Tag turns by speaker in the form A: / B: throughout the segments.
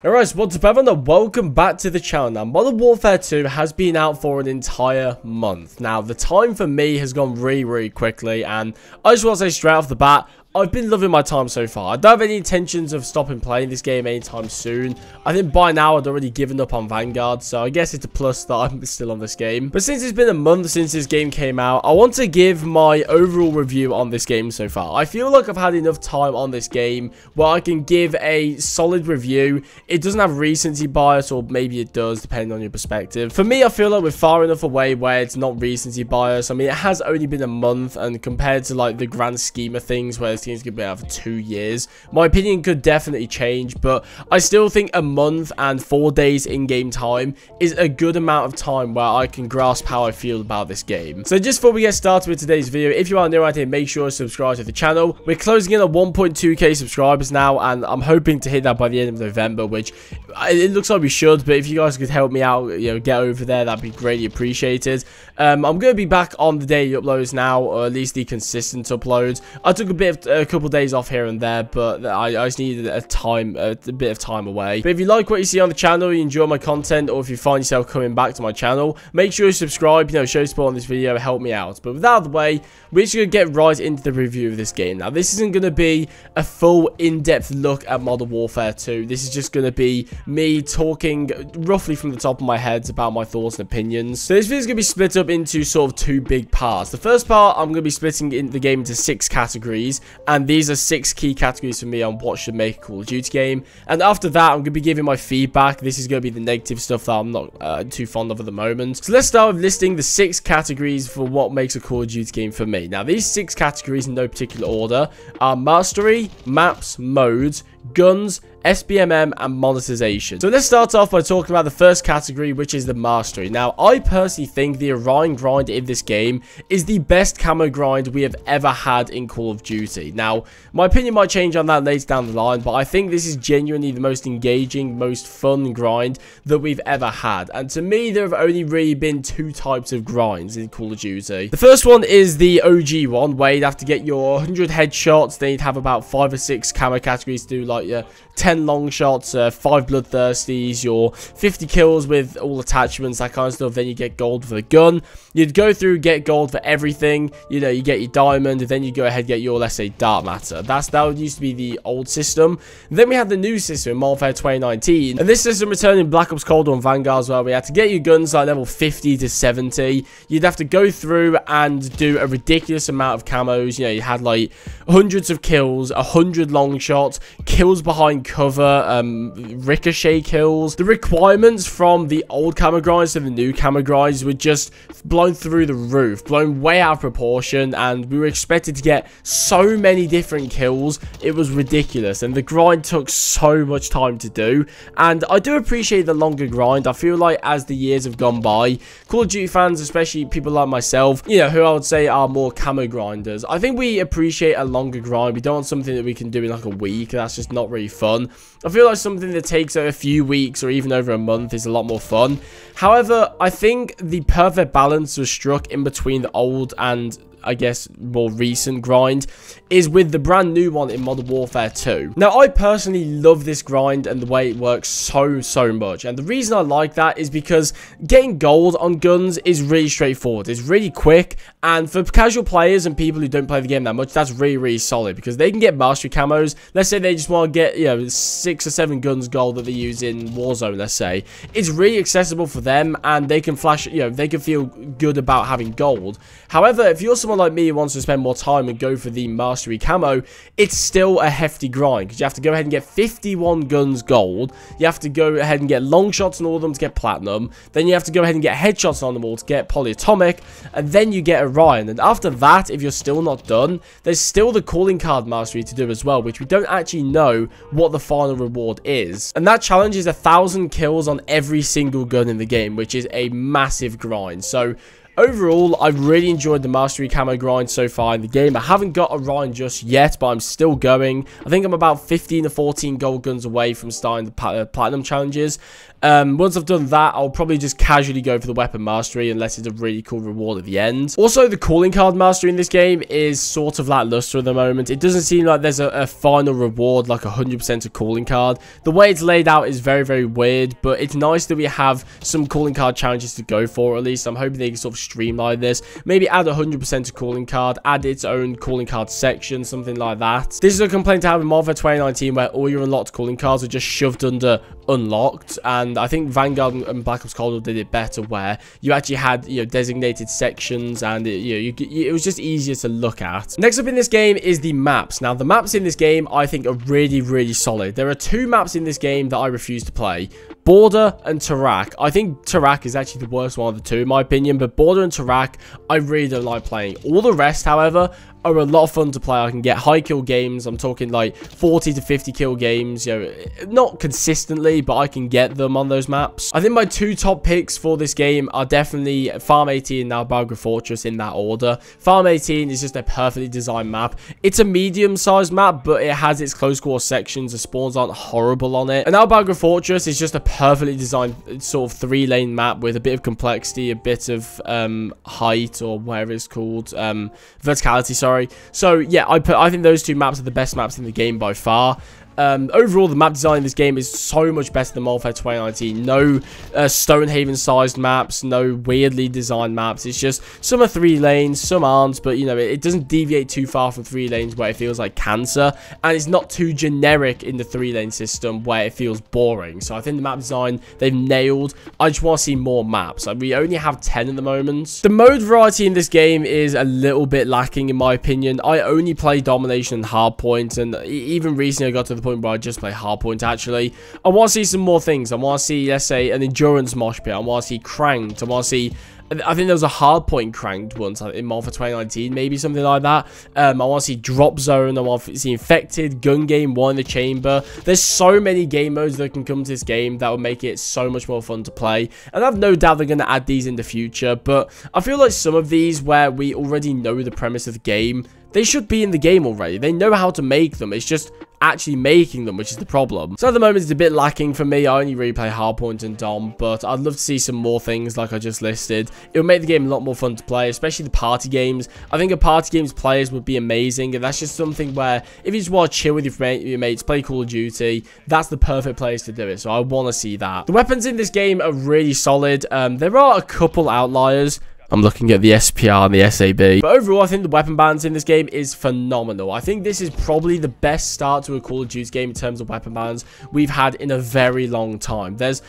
A: Alright, so what's up everyone, and welcome back to the channel. Now, Modern Warfare 2 has been out for an entire month. Now, the time for me has gone really quickly, and I just want to say straight off the bat, I've been loving my time so far. I don't have any intentions of stopping playing this game anytime soon. I think by now I'd already given up on Vanguard, so I guess it's a plus that I'm still on this game. But since it's been a month since this game came out, I want to give my overall review on this game so far. I feel like I've had enough time on this game where I can give a solid review. It doesn't have recency bias, or maybe it does, depending on your perspective. For me, I feel like we're far enough away where it's not recency bias. I mean, it has only been a month, and compared to like the grand scheme of things where this game's gonna be out for 2 years, my opinion could definitely change, but I still think a month and 4 days in-game time is a good amount of time where I can grasp how I feel about this game. So just before we get started with today's video, if you are new out here, make sure to subscribe to the channel. We're closing in on 1.2k subscribers now, and I'm hoping to hit that by the end of November, which it looks like we should, but if you guys could help me out, you know, get over there, that'd be greatly appreciated. I'm going to be back on the daily uploads now, or at least the consistent uploads. I took a couple days off here and there, but I just needed a bit of time away. But if you like what you see on the channel, you enjoy my content, or if you find yourself coming back to my channel, make sure you subscribe, you know, show support on this video, help me out. But without the way, we're just going to get right into the review of this game. Now, this isn't going to be a full in-depth look at Modern Warfare 2. This is just going to be me talking roughly from the top of my head about my thoughts and opinions. So this video is going to be split up into sort of two big parts. The first part, I'm going to be splitting the game into 6 categories, and these are 6 key categories for me on what should make a Call of Duty game. And after that, I'm going to be giving my feedback. This is going to be the negative stuff that I'm not too fond of at the moment. So let's start with listing the 6 categories for what makes a Call of Duty game for me. Now, these 6 categories in no particular order are mastery, maps, modes, guns, SBMM, and monetization. So let's start off by talking about the first category, which is the mastery. Now, I personally think the Orion grind in this game is the best camo grind we have ever had in Call of Duty. Now, my opinion might change on that later down the line, but I think this is genuinely the most engaging, most fun grind that we've ever had. And to me, there have only really been 2 types of grinds in Call of Duty. The first one is the OG one, where you'd have to get your 100 headshots, then you'd have about 5 or 6 camo categories to do like your 10 long shots, 5 bloodthirsties, your 50 kills with all attachments, that kind of stuff. Then you get gold for the gun. You'd go through, get gold for everything. You know, you get your diamond, and then you go ahead and get your, let's say, dark matter. That used to be the old system. Then we had the new system in Modern Warfare 2019, and this system returned in Black Ops Cold War and Vanguard as well. We had to get your guns like level 50 to 70. You'd have to go through and do a ridiculous amount of camos. You know, you had like hundreds of kills, 100 long shots, kills behind cover, ricochet kills. The requirements from the old camo grinds to the new camo grinds were just blown through the roof, blown way out of proportion, and we were expected to get so many different kills. It was ridiculous, and the grind took so much time to do. And I do appreciate the longer grind. I feel like as the years have gone by, Call of Duty fans, especially people like myself, you know, who I would say are more camo grinders, I think we appreciate a longer grind. We don't want something that we can do in like a week. That's just not really fun. I feel like something that takes a few weeks or even over a month is a lot more fun. However, I think the perfect balance was struck in between the old and, I guess, more recent grind is with the brand new one in Modern Warfare 2. Now, I personally love this grind and the way it works so much. And the reason I like that is because getting gold on guns is really straightforward. It's really quick. And for casual players and people who don't play the game that much, that's really solid, because they can get mastery camos. Let's say they just want to get, you know, 6 or 7 guns gold that they use in Warzone, let's say. It's really accessible for them, and they can flash, you know, they can feel good about having gold. However, if you're someone like me who wants to spend more time and go for the mastery camo, it's still a hefty grind, because you have to go ahead and get 51 guns gold. You have to go ahead and get long shots on all of them to get platinum. Then you have to go ahead and get headshots on them all to get polyatomic, and then you get Orion. And after that, if you're still not done, there's still the calling card mastery to do as well, which we don't actually know what the final reward is. And that challenge is 1,000 kills on every single gun in the game, which is a massive grind. So overall, I've really enjoyed the mastery camo grind so far in the game. I haven't got a Ryan just yet, but I'm still going. I think I'm about 15 or 14 gold guns away from starting the platinum challenges. Once I've done that, I'll probably just casually go for the weapon mastery unless it's a really cool reward at the end. Also, the calling card mastery in this game is sort of lackluster at the moment. It doesn't seem like there's a final reward, like 100% a calling card. The way it's laid out is very, very weird, but it's nice that we have some calling card challenges to go for at least. I'm hoping they can sort of streamline this. Maybe add 100% a calling card, add its own calling card section, something like that. This is a complaint I have in Modern Warfare 2019 where all your unlocked calling cards are just shoved under unlocked, and I think Vanguard and Black Ops Cold War did it better where you actually had, you know, designated sections, and it was just easier to look at. Next up in this game is the maps. Now, the maps in this game I think are really, really solid. There are two maps in this game that I refuse to play: Border and Tarak. I think Tarak is actually the worst one of the two in my opinion, but Border and Tarak I really don't like playing. All the rest, however, are a lot of fun to play. I can get high kill games. I'm talking like 40 to 50 kill games, you know, not consistently, but I can get them on those maps. I think my two top picks for this game are definitely Farm 18 and Albagra Fortress, in that order. Farm 18 is just a perfectly designed map. It's a medium-sized map, but it has its close quarter sections. The spawns aren't horrible on it. And Albagra Fortress is just a perfectly designed sort of 3-lane map with a bit of complexity, a bit of height, or whatever it's called, verticality, sorry. So yeah, I think those two maps are the best maps in the game by far. Overall, the map design in this game is so much better than Modern Warfare 2019. No Stonehaven-sized maps, no weirdly designed maps. It's just some are 3 lanes, some aren't, but you know, it doesn't deviate too far from 3 lanes where it feels like cancer, and it's not too generic in the 3-lane system where it feels boring. So I think the map design they've nailed. I just want to see more maps. Like, we only have 10 at the moment. The mode variety in this game is a little bit lacking in my opinion. I only play domination and hardpoint, and even recently I got to the point where I just play hardpoint. Actually, I want to see some more things. I want to see, let's say, an endurance mosh pit. I want to see cranked. I want to see, I think there was a hardpoint cranked once in Modern Warfare 2019, maybe something like that. I want to see drop zone. I want to see infected, gun game, one in the chamber. There's so many game modes that can come to this game that will make it so much more fun to play, and I've no doubt they're going to add these in the future. But I feel like some of these where we already know the premise of the game, they should be in the game already. They know how to make them. It's just actually making them, which is the problem. So at the moment, it's a bit lacking for me. I only really play hardpoint and dom, but I'd love to see some more things like I just listed. It would make the game a lot more fun to play, especially the party games. I think a party games players would be amazing, and that's just something where if you just want to chill with your mates, play Call of Duty, that's the perfect place to do it. So I want to see that. The weapons in this game are really solid. There are a couple outliers. I'm looking at the SPR and the SAB. But overall, I think the weapon balance in this game is phenomenal. I think this is probably the best start to a Call of Duty game in terms of weapon balance we've had in a very long time. There's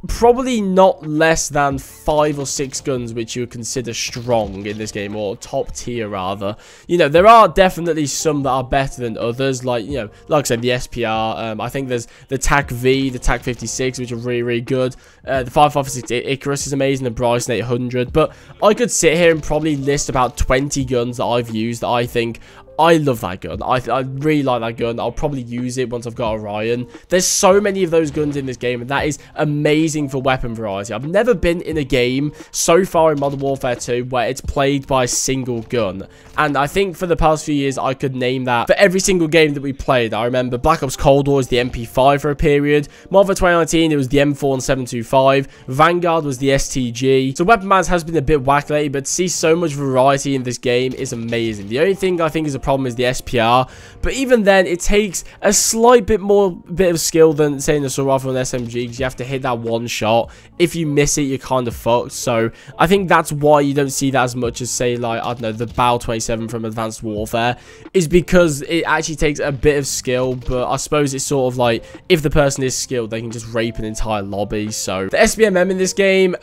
A: probably not less than 5 or 6 guns which you would consider strong in this game, or top tier rather. You know, there are definitely some that are better than others, like, you know, like I said, the SPR. I think there's the TAC V, the TAC 56, which are really, really good. The 5.56 Icarus is amazing, the Bryson 800. But I could sit here and probably list about 20 guns that I've used that I think I love that gun. I really like that gun. I'll probably use it once I've got Orion. There's so many of those guns in this game, and that is amazing for weapon variety. I've never been in a game so far in Modern Warfare 2 where it's plagued by a single gun. And I think for the past few years, I could name that for every single game that we played. I remember Black Ops Cold War was the MP5 for a period. Modern Warfare 2019, it was the M4 and 725. Vanguard was the STG. So weapon balance has been a bit whack lately, but to see so much variety in this game is amazing. The only thing I think is a problem is the SPR, but even then it takes a slight bit of skill than say in the assault rifle and SMG, because you have to hit that one shot. If you miss it, you're kind of fucked. So I think that's why you don't see that as much as, say, like, I don't know, the BAL 27 from Advanced Warfare, is because it actually takes a bit of skill. But I suppose it's sort of like, if the person is skilled, they can just rape an entire lobby. So the SBMM in this game,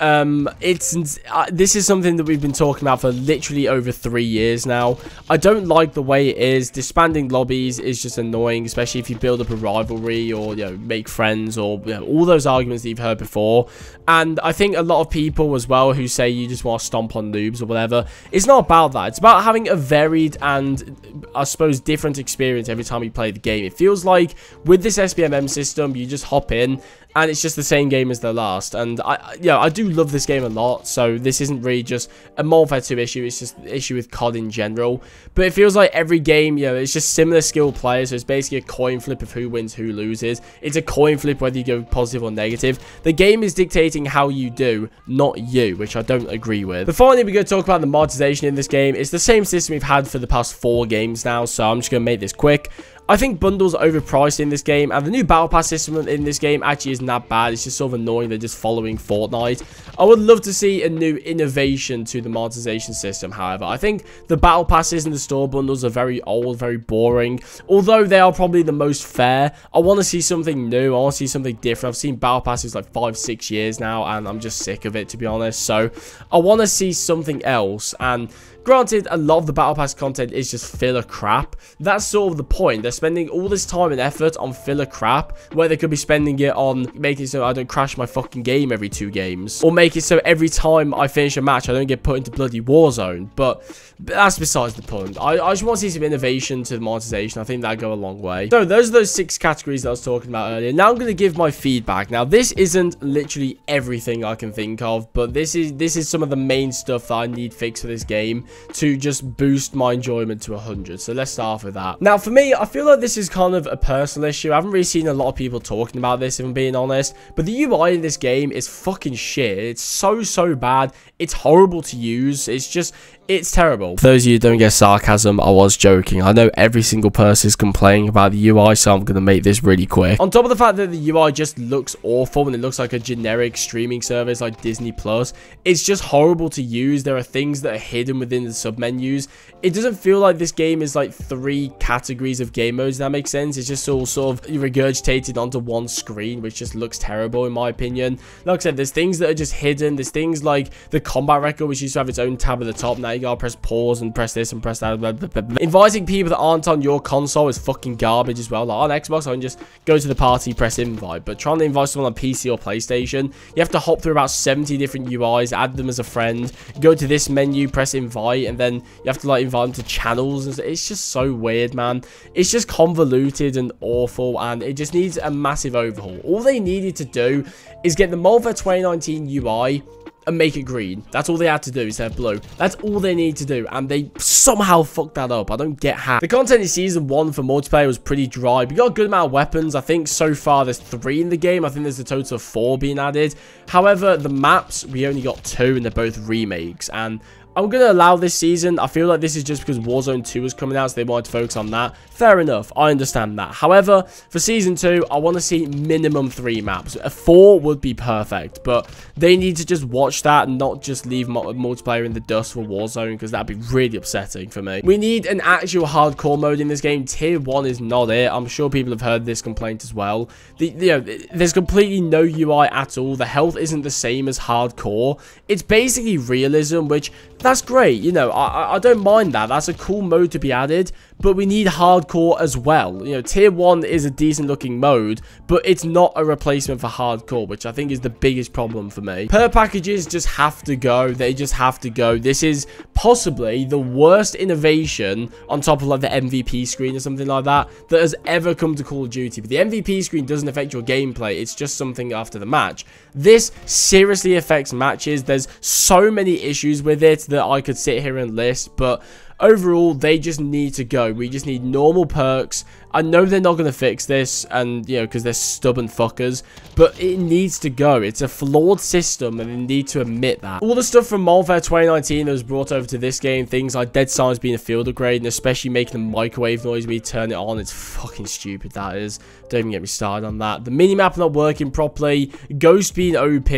A: this is something that we've been talking about for literally over 3 years now. I don't like the way it is. Disbanding lobbies is just annoying, especially if you build up a rivalry, or, you know, make friends, or, you know, all those arguments that you've heard before. And I think a lot of people as well who say you just want to stomp on noobs or whatever, it's not about that. It's about having a varied and, I suppose, different experience every time you play the game. It feels like with this SBMM system, you just hop in and it's just the same game as the last. And I do love this game a lot, so this isn't really just a Modern Warfare 2 issue, it's just an issue with COD in general. But it feels like every game, it's just similar skill players, so it's basically a coin flip of who wins, who loses. It's a coin flip whether you go positive or negative. The game is dictating how you do, not you, which I don't agree with. But finally, we're going to talk about the monetization in this game. It's the same system we've had for the past 4 games now, so I'm just going to make this quick. I think bundles are overpriced in this game, and the new battle pass system in this game actually isn't that bad. It's just sort of annoying they're just following Fortnite. I would love to see a new innovation to the monetization system, however. I think the battle passes and the store bundles are very old, very boring. Although they are probably the most fair, I want to see something new. I want to see something different. I've seen battle passes like 5-6 years now, and I'm just sick of it, to be honest. So I want to see something else, and granted, a lot of the Battle Pass content is just filler crap. That's sort of the point. They're spending all this time and effort on filler crap, where they could be spending it on making it so I don't crash my fucking game every 2 games. Or make it so every time I finish a match, I don't get put into bloody Warzone. But that's besides the point. I just want to see some innovation to the monetization. I think that'd go a long way. So those are those 6 categories that I was talking about earlier. Now I'm going to give my feedback. Now this isn't literally everything I can think of, but this is some of the main stuff that I need fixed for this game to just boost my enjoyment to 100. So let's start off with that. Now for me, I feel like this is kind of a personal issue. I haven't really seen a lot of people talking about this, if I'm being honest, but the UI in this game is fucking shit. It's so bad. It's horrible to use. It's terrible. For those of you who don't get sarcasm, I was joking. I know every single person is complaining about the UI, so I'm going to make this really quick. On top of the fact that the UI just looks awful and it looks like a generic streaming service like Disney Plus, it's just horrible to use. There are things that are hidden within the submenus. It doesn't feel like this game is like 3 categories of game modes, if that makes sense. It's just all sort of regurgitated onto one screen, which just looks terrible in my opinion. Like I said, there's things that are just hidden. There's things like the combat record, which used to have its own tab at the top. Now you gotta press pause and press this and press that. Blah, blah, blah, blah. Inviting people that aren't on your console is fucking garbage as well. Like on Xbox, I can just go to the party, press invite. But trying to invite someone on PC or PlayStation, you have to hop through about 70 different UIs, add them as a friend, go to this menu, press invite, and then you have to like invite them to channels. And it's just so weird, man. It's just convoluted and awful, and it just needs a massive overhaul. All they needed to do is get the Modern Warfare 2019 UI and make it green. That's all they had to do instead of blue. That's all they need to do, and they somehow fucked that up. I don't get how. The content in Season 1 for multiplayer was pretty dry. We got a good amount of weapons. I think so far there's 3 in the game. I think there's a total of 4 being added. However, the maps, we only got 2, and they're both remakes, and I'm going to allow this season. I feel like this is just because Warzone 2 is coming out, so they wanted to focus on that. Fair enough. I understand that. However, for Season 2, I want to see minimum 3 maps. A 4 would be perfect, but they need to just watch that and not just leave multiplayer in the dust for Warzone, because that'd be really upsetting for me. We need an actual hardcore mode in this game. Tier 1 is not it. I'm sure people have heard this complaint as well. There's completely no UI at all. The health isn't the same as hardcore. It's basically realism, which that's great. I don't mind that. That's a cool mode to be added, but we need hardcore as well. Tier 1 is a decent looking mode, but it's not a replacement for hardcore, which I think is the biggest problem for me. Per packages just have to go. They just have to go. This is possibly the worst innovation on top of like the MVP screen or something like that has ever come to Call of Duty. But the MVP screen doesn't affect your gameplay. It's just something after the match. This seriously affects matches. There's so many issues with it that I could sit here and list, but overall, they just need to go. We just need normal perks. I know they're not going to fix this, and because they're stubborn fuckers, but it needs to go. It's a flawed system, and they need to admit that. All the stuff from Modern Warfare 2019 that was brought over to this game, things like Dead Silence being a field upgrade, and especially making the microwave noise when you turn it on, it's fucking stupid, that is. Don't even get me started on that. The minimap not working properly, Ghost being OP,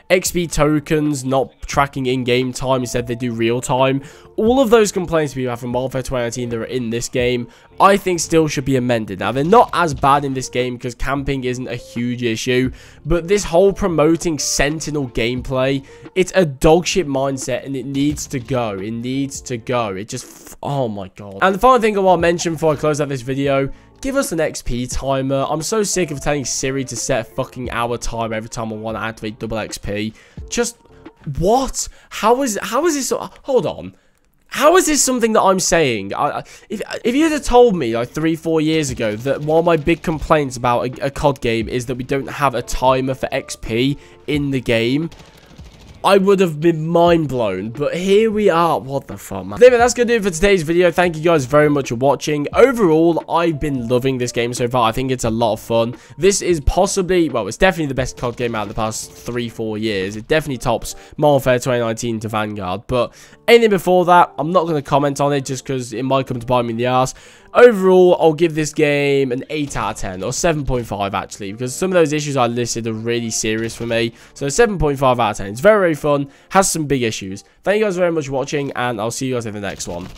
A: XP tokens not tracking in-game time, instead they do real time. All of those complaints we have from Modern Warfare 2019 that are in this game, I think still should be amended. Now, they're not as bad in this game because camping isn't a huge issue, but this whole promoting Sentinel gameplay, it's a dogshit mindset, and it needs to go. It needs to go. It just, oh my god. And the final thing I want to mention before I close out this video, give us an XP timer. I'm so sick of telling Siri to set a fucking hour timer every time I want to activate double XP. Just, what? How is this? Hold on. How is this something that I'm saying? If you'd have told me like 3-4 years ago that one of my big complaints about a COD game is that we don't have a timer for XP in the game, I would have been mind blown, but here we are. What the fuck, man? Anyway, that's gonna do it for today's video. Thank you guys very much for watching. Overall, I've been loving this game so far. I think it's a lot of fun. This is possibly, well, it's definitely the best COD game out of the past 3-4 years. It definitely tops Modern Warfare 2019 to Vanguard, but anything before that, I'm not going to comment on it just because it might come to bite me in the ass. Overall, I'll give this game an 8 out of 10, or 7.5 actually, because some of those issues I listed are really serious for me. So 7.5 out of 10. It's very, very fun, has some big issues. Thank you guys very much for watching, and I'll see you guys in the next one.